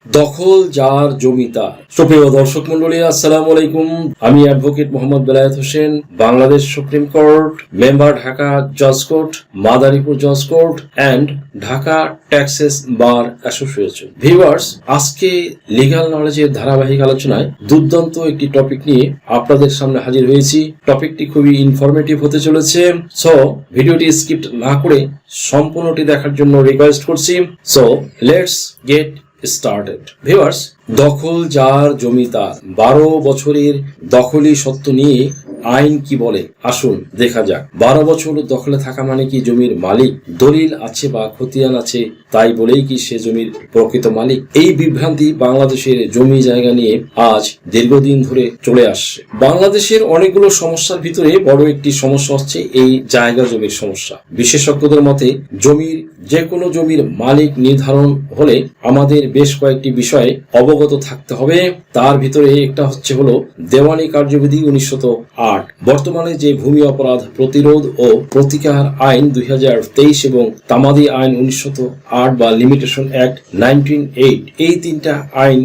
দখল যার জমি তার। সুপ্রিয় দর্শক মন্ডলী, আসসালামু আলাইকুম। আমি advocate Mohammad Belayet Hossain, Bangladesh supreme court, member Dhaka জজ কোর্ট, মাদারীপুর জজ court and Dhaka taxes bar association. Viewers, আজকে লিগ্যাল নলেজের ধারাবাহিক আলোচনায় দুর্দান্ত একটি টপিক নিয়ে আপনাদের সামনে হাজির হয়েছি। টপিকটি খুবই ইনফরমেটিভ হতে চলেছে। সো ভিডিওটি স্কিপ না করে সম্পূর্ণটি দেখার জন্য রিকোয়েস্ট করছি। So let's get started. Viewers, দখল যার জমি তার। 12 বছরের দখলি সত্ত্ব নিয়ে আইন কি বলে, আসুন দেখা যাক। 12 বছর দখলে থাকা মানে কি জমির মালিক? দলিল আছে বা খতিয়ান আছে তাই বলেই কি সে জমির প্রকৃত মালিক? এই বিভ্রান্তি বাংলাদেশের জমি জায়গা নিয়ে আজ দীর্ঘদিন ধরে চলে আসছে। বাংলাদেশের অনেকগুলো সমস্যার ভিতরে বড় একটি সমস্যা হচ্ছে এই জায়গা জমির সমস্যা। বিশেষজ্ঞদের মতে যে কোনো জমির মালিক নির্ধারণ হলে আমাদের বেশ কয়েকটি বিষয়ে অবগত থাকতে হবে। তার ভিতরে একটা হলো দেওয়ানি কার্যবিধি 1908, বর্তমানে যে ভূমি অপরাধ প্রতিরোধ ও প্রতিকার আইন 2023 এবং তামাদি আইন 1908 বা লিমিটেশন অ্যাক্ট 1908, এই তিনটা আইন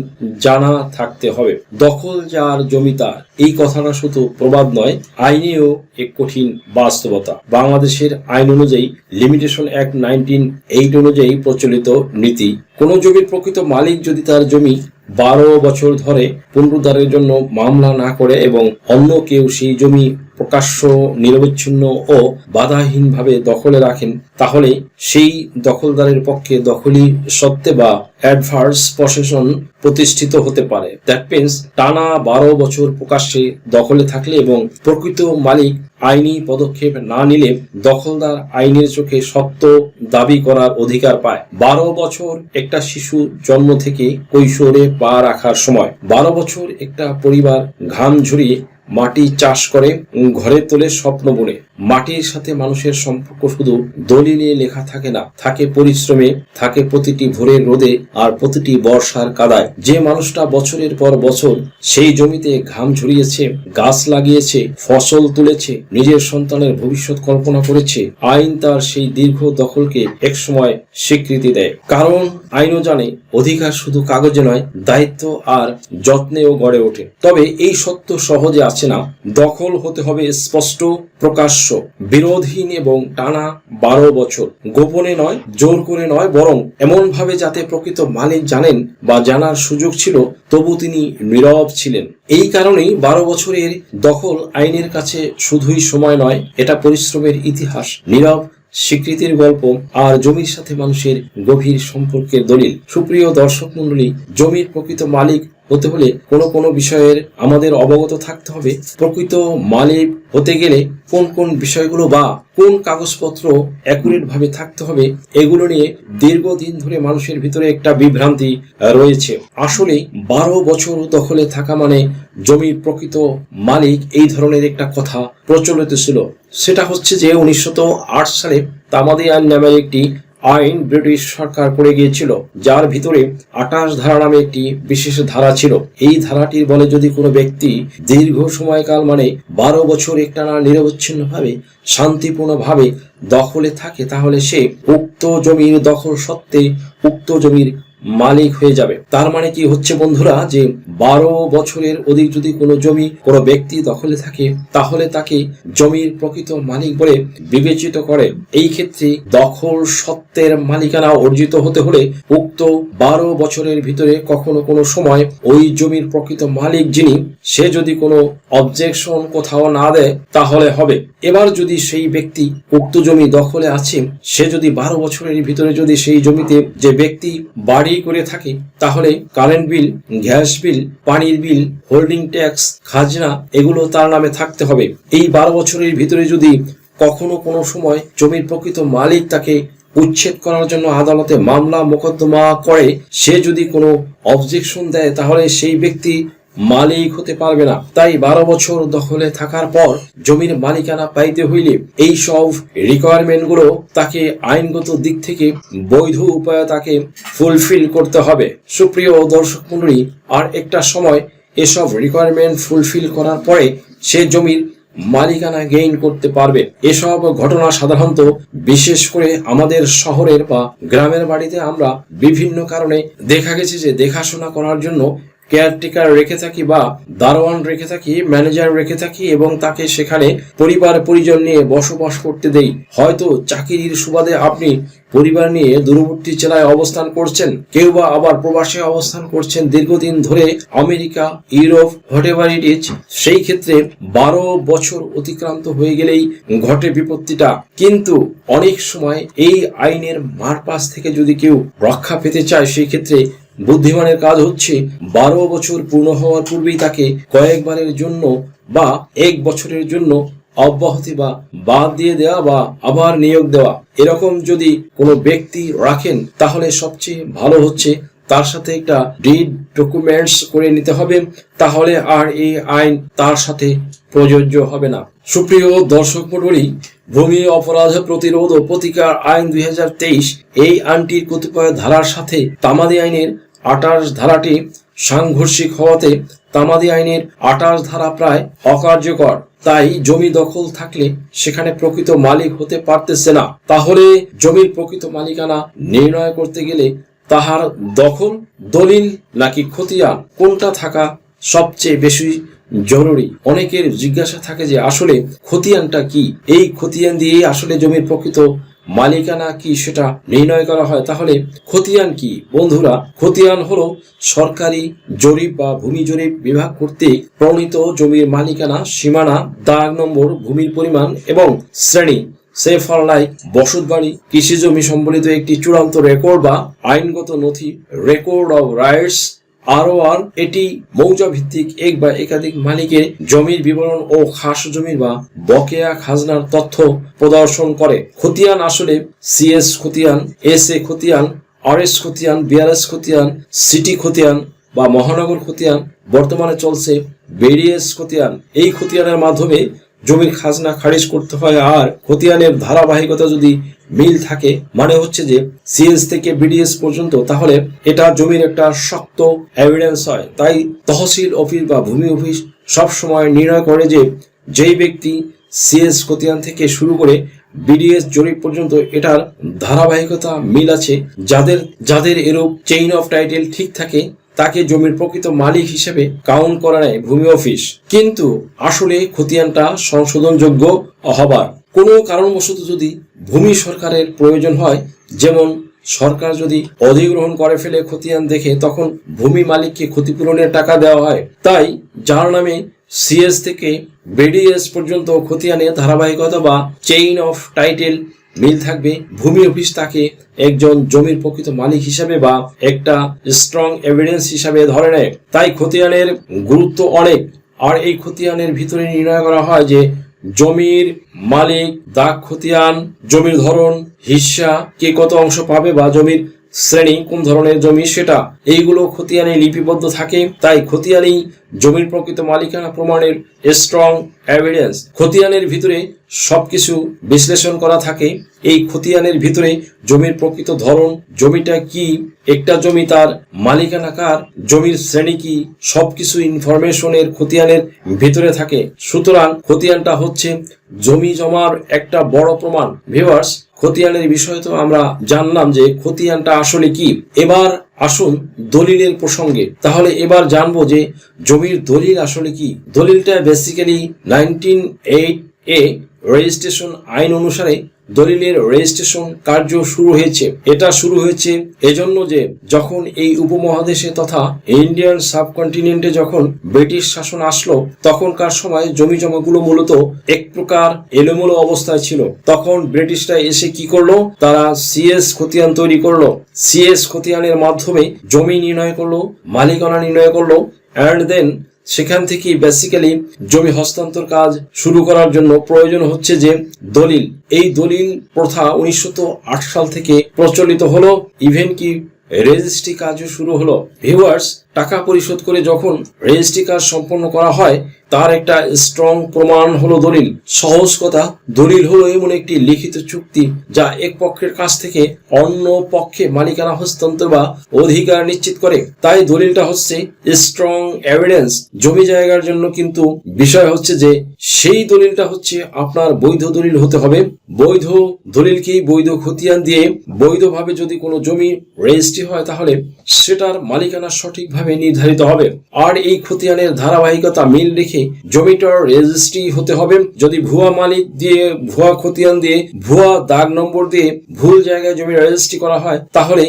জানা থাকতে হবে। দখল যার জমি তার, এই কথাটা শুধু প্রবাদ নয়, আইনেও এক কঠিন বাস্তবতা। বাংলাদেশের আইন অনুযায়ী লিমিটেশন অ্যাক্ট 1908 অনুযায়ী প্রচলিত নীতি, কোন জমির প্রকৃত মালিক যদি তার জমি 12 বছর ধরে পুনরুদ্ধারের জন্য মামলা না করে এবং অন্য কেউ সেই জমি প্রকাশ্য, নিরবচ্ছিন্ন ও বাধাহীনভাবে দখলে রাখেন, তাহলে সেই দখলদারের পক্ষে দখলি সত্ত্বে বা অ্যাডভার্স পসেশন প্রতিষ্ঠিত হতে পারে। দ্যাট মিন্স টানা 12 বছর প্রকাশ্যে দখলে থাকলে এবং প্রকৃত মালিক আইনি পদক্ষেপ না নিলে দখলদার আইনের চোখে সত্ত্ব দাবি করার অধিকার পায়। 12 বছর একটা শিশু জন্ম থেকে কৈশোরে পা রাখার সময়। 12 বছর একটা পরিবার ঘাম ঝরিয়ে মাটি চাষ করে, ঘরে তোলে স্বপ্ন বুনে। মাটির সাথে মানুষের সম্পর্ক শুধু দলিলে লেখা থাকে না, থাকে পরিশ্রমে, থাকে প্রতিটি ভোরের রোদে আর প্রতিটি বর্ষার কাদায়। যে মানুষটা বছরের পর বছর সেই জমিতে ঘাম ঝরিয়েছে, গাছ লাগিয়েছে, ফসল তুলেছে, নিজের সন্তানের ভবিষ্যৎ কল্পনা করেছে, আইন তার সেই দীর্ঘ দখলকে একসময় স্বীকৃতি দেয়। কারণ আইনও জানে অধিকার শুধু কাগজে নয়, দায়িত্ব আর যত্নেও গড়ে ওঠে। তবে এই সত্য সহজে আছে না। দখল হতে হবে স্পষ্ট, প্রকাশ্য, বিরোধহীন এবং টানা 12 বছর। গোপনে নয়, জোর করে নয়, বরং এমন ভাবে যাতে প্রকৃত মালিক জানেন বা জানার সুযোগ ছিল তবু তিনি নীরব ছিলেন। এই কারণেই 12 বছরের দখল আইনের কাছে শুধুই সময় নয়, এটা পরিশ্রমের ইতিহাস, নীরব স্বীকৃতির গল্প আর জমির সাথে মানুষের গভীর সম্পর্কের দলিল। সুপ্রিয় দর্শক মন্ডলী, জমির প্রকৃত মালিক হতে হলে কোনো বিষয়ের আমাদের অবগত থাকতে হবে। প্রকৃত মালিক হতে গেলে কোন কোন বিষয়গুলো বা কোন কাগজপত্র অ্যাকুরেট ভাবে থাকতে হবে, এগুলো নিয়ে দীর্ঘদিন ধরে মানুষের ভিতরে একটা বিভ্রান্তি রয়েছে। আসলে 12 বছর দখলে থাকা মানে জমির প্রকৃত মালিক, এই ধরনের একটা কথা প্রচলিত ছিল। সেটা হচ্ছে যে 1908 সালে তামাদি আইন নামের একটি আইন ব্রিটিশ সরকার করে গিয়েছিল, যার ভিতরে 28 ধারা নামে একটি বিশেষ ধারা ছিল। এই ধারাটির বলে যদি কোনো ব্যক্তি দীর্ঘ সময়কাল মানে 12 বছর একটানা নিরবচ্ছিন্নভাবে শান্তিপূর্ণভাবে দখলে থাকে, তাহলে সে উক্ত জমির দখল সত্ত্বে উক্ত জমির মালিক হয়ে যাবে। তার মানে কি হচ্ছে বন্ধুরা, যে 12 বছরের অধিক যদি কোনো জমি কোনো ব্যক্তি দখলে থাকে, তাহলে তাকে জমির প্রকৃত মালিক বলে বিবেচিত করে। এই ক্ষেত্রে দখল সত্ত্বের মালিকানা অর্জিত হতে হলে উক্ত 12 বছরের ভিতরে কখনো কোনো সময় ওই জমির প্রকৃত মালিক যিনি, সে যদি কোনো অবজেকশন কোথাও না দেয় তাহলে হবে। এবার যদি সেই ব্যক্তি উক্ত জমি দখলে আছে, সে যদি 12 বছরের ভিতরে যদি সেই জমিতে যে ব্যক্তি বাড়ি করে থাকে, তাহলে কারেন্ট বিল, গ্যাস বিল, পানির বিল, হোল্ডিং ট্যাক্স, খাজনা, এগুলো তার নামে থাকতে হবে। এই 12 বছরের ভিতরে যদি কখনো কোনো সময় জমির প্রকৃত মালিক তাকে উচ্ছেদ করার জন্য আদালতে মামলা মোকদ্দমা করে, সে যদি কোনো অবজেকশন দেয়, তাহলে সেই ব্যক্তি মালিক হতে পারবে না। তাই 12 বছর দখলে থাকার পর জমির মালিকানা পাইতে হইলে এই সব রিকোয়ারমেন্ট গুলো তাকে আইনগত দিক থেকে বৈধ উপায়ে তাকে ফুলফিল করতে হবে। সুপ্রিয় দর্শক মণ্ডলী, আর একটা সময় এসব রিকোয়ারমেন্ট ফুলফিল করার পরে সে জমির মালিকানা গেইন করতে পারবে। এসব ঘটনা সাধারণত বিশেষ করে আমাদের শহরের বা গ্রামের বাড়িতে আমরা বিভিন্ন কারণে দেখা গেছে যে দেখাশোনা করার জন্য কেয়ারটেকার রেখে থাকি বা দারোয়ান রেখে থাকি, ম্যানেজার রেখে থাকি এবং তাকে সেখানে পরিবার পরিজন নিয়ে বসবাস করতে দেই। হয়তো চাকরির সুবাদে আপনি পরিবার নিয়ে দূরবর্তী জেলায় অবস্থান করছেন, কেউ বা আবার প্রবাসে অবস্থান করছেন দীর্ঘদিন ধরে America, Europe, whatever it is. সেই ক্ষেত্রে 12 বছর অতিক্রান্ত হয়ে গেলেই ঘটে বিপত্তিটা। কিন্তু অনেক সময় এই আইনের মারপাশ থেকে যদি কেউ রক্ষা পেতে চায়, সেই ক্ষেত্রে বুদ্ধিমানের কাজ হচ্ছে 12 বছর পূর্ণ হওয়ার পূর্বেই তাকে কয়েকবারের জন্য বা 1 বছরের জন্য অব্যাহতি বা বাদ দিয়ে দেওয়া বা আবার নিয়োগ দেওয়া। এরকম যদি কোনো ব্যক্তি রাখেন তাহলে সবচেয়ে ভালো হচ্ছে তার সাথে একটা ডিড ডকুমেন্টস করে নিতে হবে, তাহলে আর এই আইন তার সাথে প্রযোজ্য হবে না। সুপ্রিয় দর্শক মণ্ডলী, ভূমি অপরাধ প্রতিরোধ ও প্রতিকার আইন 2023 এই আইনটির কতিপয় ধারার সাথে তামাদি আইনের 28 ধারাটি সাংঘর্ষিক হওয়াতে তামাদি আইনের 28 ধারা প্রায় অকার্যকর। তাই জমি দখল থাকলে সেখানে প্রকৃত মালিক হতে পারতেছে না। তাহলে জমির প্রকৃত মালিকানা নির্ণয় করতে গেলে তাহার দখল, দলিল নাকি খতিয়ান কোনটা থাকা সবচেয়ে বেশি জরুরি? অনেকের জিজ্ঞাসা থাকে যে আসলে খতিয়ানটা কি, এই খতিয়ান দিয়ে আসলে জমির প্রকৃত মালিকানা কি সেটা নির্ণয় করা হয়। তাহলে খতিয়ান কি বন্ধুরা? খতিয়ান হলো সরকারি জরিপ বা ভূমি জরিপ বিভাগ কর্তৃক প্রণীত জমির মালিকানা, সীমানা, দাগ নম্বর, ভূমির পরিমাণ এবং শ্রেণী, সে ফর লাইক বসত বাড়ি, কৃষি জমি সম্বলিত একটি চূড়ান্ত রেকর্ড বা আইনগত নথি, রেকর্ড অব রাইটস ROR। এটি মৌজা ভিত্তিক এক বা একাধিক মালিকের জমির বিবরণ ও খাস জমির বা বকেয়া খাজনার তথ্য প্রদর্শন করে। খতিয়ান আসলে CS খতিয়ান, SA খতিয়ান, RS খতিয়ান, BRS খতিয়ান, সিটি খতিয়ান বা মহানগর খতিয়ান, বর্তমানে চলছে BDS খতিয়ান। এই খতিয়ানের মাধ্যমে জমির খাজনা খারিজ করতে হয়। আর খতিয়ানের ধারাবাহিকতা যদি মিল থাকে, মানে হচ্ছে যে CS থেকে BDS পর্যন্ত, তাহলে এটা জমির একটা শক্ত এভিডেন্স হয়। তাই তহসিল অফিস বা ভূমি অফিস সব সময় নির্ণয় করে যে যেই ব্যক্তি CS খতিয়ান থেকে শুরু করে BDS জরিপ পর্যন্ত এটার ধারাবাহিকতা মিল আছে, যাদের এরূপ চেইন অফ টাইটেল ঠিক থাকে তাকে জমির প্রকৃত মালিক হিসেবে কাউন্ট করা নেয় ভূমি অফিস। কিন্তু আসলে খতিয়ানটা সংশোধনযোগ্য হবার কোনো কারণবশত যদি ভূমি সরকারের প্রয়োজন হয়, যেমন সরকার যদি অধিগ্রহণ করে ফেলে খতিয়ান দেখে, তখন ভূমি মালিককে ক্ষতিপূরণের টাকা দেওয়া হয়। তাই যার নামে CS থেকে BDS পর্যন্ত খতিয়ানে ধারাবাহিকতা বা চেইন অফ টাইটেল মিল থাকবে, ভূমি অফিস তাকে একজন জমির প্রকৃত মালিক হিসাবে বা একটা স্ট্রং এভিডেন্স হিসাবে ধরে নেয়। তাই খতিয়ানের গুরুত্ব অনেক। আর এই খতিয়ানের ভিতরে নির্ণয় করা হয় যে জমির মালিক, দাগ খতিয়ান, জমির ধরন, হিস্সা, কে কত অংশ পাবে বা জমির শ্রেণী, কোন ধরনের জমি সেটা, এইগুলো খতিয়ানে লিপিবদ্ধ থাকে। তাই খতিয়ানেই জমির প্রকৃত মালিকানা প্রমাণের স্ট্রং এভিডেন্স। খতিয়ানের ভিতরে সবকিছু বিশ্লেষণ করা থাকে। এই খতিয়ানের ভিতরে জমির প্রকৃত ধরন, জমিটা কি, একটা জমি তার মালিকানা কার, জমির শ্রেণী কি, সবকিছু ইনফরমেশনের খতিয়ানের ভিতরে থাকে। সুতরাং খতিয়ানটা হচ্ছে জমি জমার একটা বড় প্রমাণ। ভিউয়ার্স, খতিয়ানের বিষয় তো আমরা জানলাম যে খতিয়ানটা আসলে কি। এবার আসুন দলিলের প্রসঙ্গে। তাহলে এবার জানবো যে জমির দলিল আসলে কি। দলিলটা বেসিক্যালি 1908 রেজিস্ট্রেশন আইন অনুসারে দলিলের রেজিস্ট্রেশন কার্য শুরু হয়েছে। এটা শুরু হয়েছে এজন্য যে যখন এই উপমহাদেশে তথা ইন্ডিয়ান সাবকন্টিনেন্টে যখন ব্রিটিশ শাসন আসলো, তখনকার সময় জমি জমাগুলো মূলত এক প্রকার এলোমেলো অবস্থায় ছিল। তখন ব্রিটিশরা এসে কি করলো, তারা CS খতিয়ান তৈরি করলো। CS খতিয়ানের মাধ্যমে জমি নির্ণয় করলো, মালিকানা নির্ণয় করলো, অ্যান্ড দেন সেখান থেকে বেসিক্যালি জমি হস্তান্তর কাজ শুরু করার জন্য প্রয়োজন হচ্ছে যে দলিল। এই দলিল প্রথা 1908 সাল থেকে প্রচলিত হলো, ইভেন কি রেজিস্ট্রি কাজও শুরু হলো। ভিউয়ার্স, টাকা পরিশোধ করে যখন রেজিস্ট্রি কাজ সম্পন্ন করা হয়, তার একটা স্ট্রং প্রমাণ হলো দলিল। সহজ কথা, দলিল হলো এমন একটি লিখিত চুক্তি যা এক পক্ষের কাছ থেকে অন্য পক্ষে মালিকানা হস্তান্তর বা অধিকার নিশ্চিত করে। তাই দলিলটা হচ্ছে স্ট্রং এভিডেন্স জমি জায়গার জন্য। কিন্তু বিষয় হচ্ছে যে সেই দলিলটা হচ্ছে আপনার বৈধ দলিল হতে হবে। বৈধ দলিলকেই বৈধ খতিয়ান দিয়ে বৈধভাবে যদি কোনো জমি রেজিস্ট্রি হয় তাহলে সেটার মালিকানা সঠিকভাবে নির্ধারিত হবে। আর এই খতিয়ানের ধারাবাহিকতা মিল রেখে জমিটার রেজিস্ট্রি হতে হবে। যদি ভুয়া মালিক দিয়ে, ভুয়া খতিয়ান দিয়ে, ভুয়া দাগ নম্বর দিয়ে ভুল জায়গায় জমি রেজিস্ট্রি করা হয় তাহলে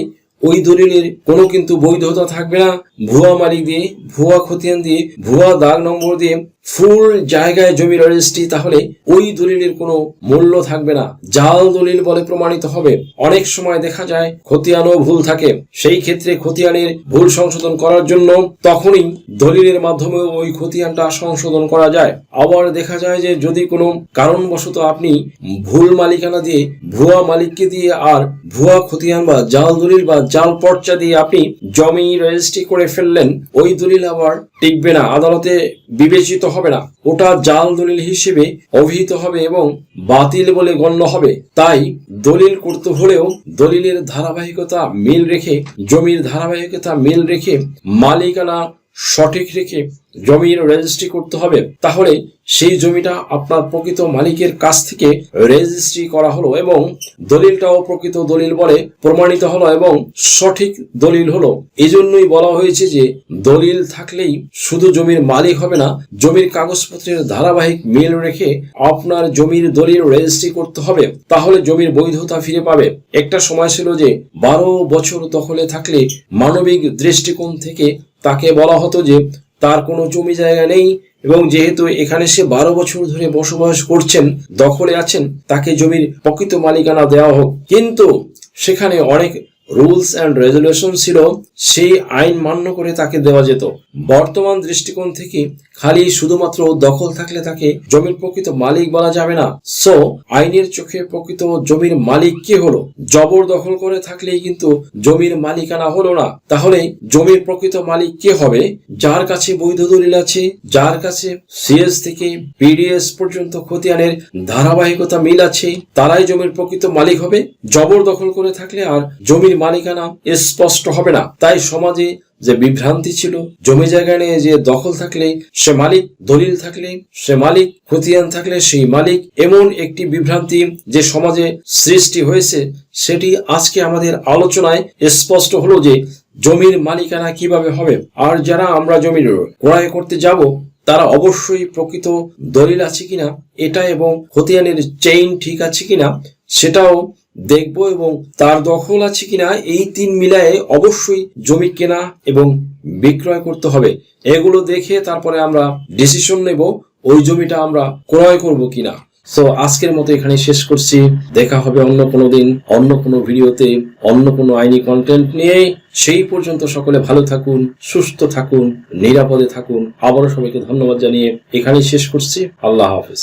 ওই দলিলের কোনো কিন্তু বৈধতা থাকবে না। ভুয়া মালিক দিয়ে, ভুয়া খতিয়ান দিয়ে, ভুয়া দাগ নম্বর দিয়ে ফুল জায়গায় জমি রেজিস্ট্রি, তাহলে ওই দলিলের কোনো মূল্য থাকবে না, জাল দলিল বলে প্রমাণিত হবে। অনেক সময় দেখা যায় খতিয়ানও ভুল থাকে। সেই ক্ষেত্রে খতিয়ানের ভুল সংশোধন করার জন্য তখনই দলিলের মাধ্যমে ওই খতিয়ানটা সংশোধন করা যায়। আবার দেখা যায় যে যদি কোনো কারণবশত আপনি ভুল মালিকানা দিয়ে, ভুয়া মালিককে দিয়ে আর ভুয়া খতিয়ান বা জাল দলিল বা জাল পর্চা দিয়ে আপনি জমি রেজিস্ট্রি করে ফেললেন, ওই দলিল আবার টিকবে না, আদালতে বিবেচিত হবে না, ওটা জাল দলিল হিসেবে অভিহিত হবে এবং বাতিল বলে গণ্য হবে। তাই দলিল করতে হলেও দলিলের ধারাবাহিকতা মিল রেখে, জমির ধারাবাহিকতা মিল রেখে, মালিকানা সঠিক রেখে জমির রেজিস্ট্রি করতে হবে। তাহলে সেই জমিটা আপনার প্রকৃত মালিকের কাছ থেকে রেজিস্ট্রি করা হলো এবং দলিলটাও প্রকৃত দলিল বলে প্রমাণিত হলো এবং সঠিক দলিল হলো। এজন্যই বলা হয়েছে যে দলিল থাকলেই শুধু জমির মালিক হবে না, জমির কাগজপত্রের ধারাবাহিক মিল রেখে আপনার জমির দলিল রেজিস্ট্রি করতে হবে, তাহলে জমির বৈধতা ফিরে পাবে। একটা সময় ছিল যে 12 বছর দখলে থাকলে মানবিক দৃষ্টিকোণ থেকে তাকে বলা হতো যে তার কোনো জমি জায়গা নেই এবং যেহেতু এখানে সে 12 বছর ধরে বসবাস করছেন, দখলে আছেন, তাকে জমির প্রকৃত মালিকানা দেওয়া হোক। কিন্তু সেখানে অনেক রুলস এন্ড রেজুলেশন ছিল, সেই আইন মান্য করে তাকে দেওয়া যেত। বর্তমান দৃষ্টিকোণ থেকে খালি শুধুমাত্র দখল থাকলে তাকে জমির প্রকৃত মালিক বলা যাবে না। সো আইনের চোখে প্রকৃত জমির মালিক কে হলো? জবরদখল করে থাকলেই কিন্তু জমির মালিকানা হলো না। তাহলে জমির প্রকৃত মালিক কে হবে? যার কাছে বৈধ দলিল আছে, যার কাছে সিএস থেকে পিডিএস পর্যন্ত খতিয়ানের ধারাবাহিকতা মিল আছে, তারাই জমির প্রকৃত মালিক হবে। জবরদখল করে থাকলে আর জমির মালিকানা স্পষ্ট হবে না। তাই সমাজে যে বিভ্রান্তি ছিল, জমি জায়গা নিয়ে যে দখল থাকলে সে মালিক, দলিল থাকলে সে মালিক, খতিয়ান থাকলে সেই মালিক, এমন একটি বিভ্রান্তি যে সমাজে সৃষ্টি হয়েছে, সেটি আজকে আমাদের আলোচনায় স্পষ্ট হলো যে জমির মালিকানা কিভাবে হবে। আর যারা আমরা জমির ক্রয় করতে যাব তারা অবশ্যই প্রকৃত দলিল আছে কিনা এটা এবং খতিয়ানের চেইন ঠিক আছে কিনা সেটাও দেখবো এবং তার দখল আছে কিনা, এই 3 মিলায়ে অবশ্যই জমি কেনা এবং বিক্রয় করতে হবে। এগুলো দেখে তারপরে আমরা ডিসিশন নেব ওই জমিটা আমরা ক্রয় করব কিনা। সো আজকের মতো এখানে শেষ করছি। দেখা হবে অন্য কোনো দিন, অন্য কোনো ভিডিওতে, অন্য কোনো আইনি কন্টেন্ট নিয়ে। সেই পর্যন্ত সকলে ভালো থাকুন, সুস্থ থাকুন, নিরাপদে থাকুন। আবারও সবাইকে ধন্যবাদ জানিয়ে এখানেই শেষ করছি। আল্লাহ হাফেজ।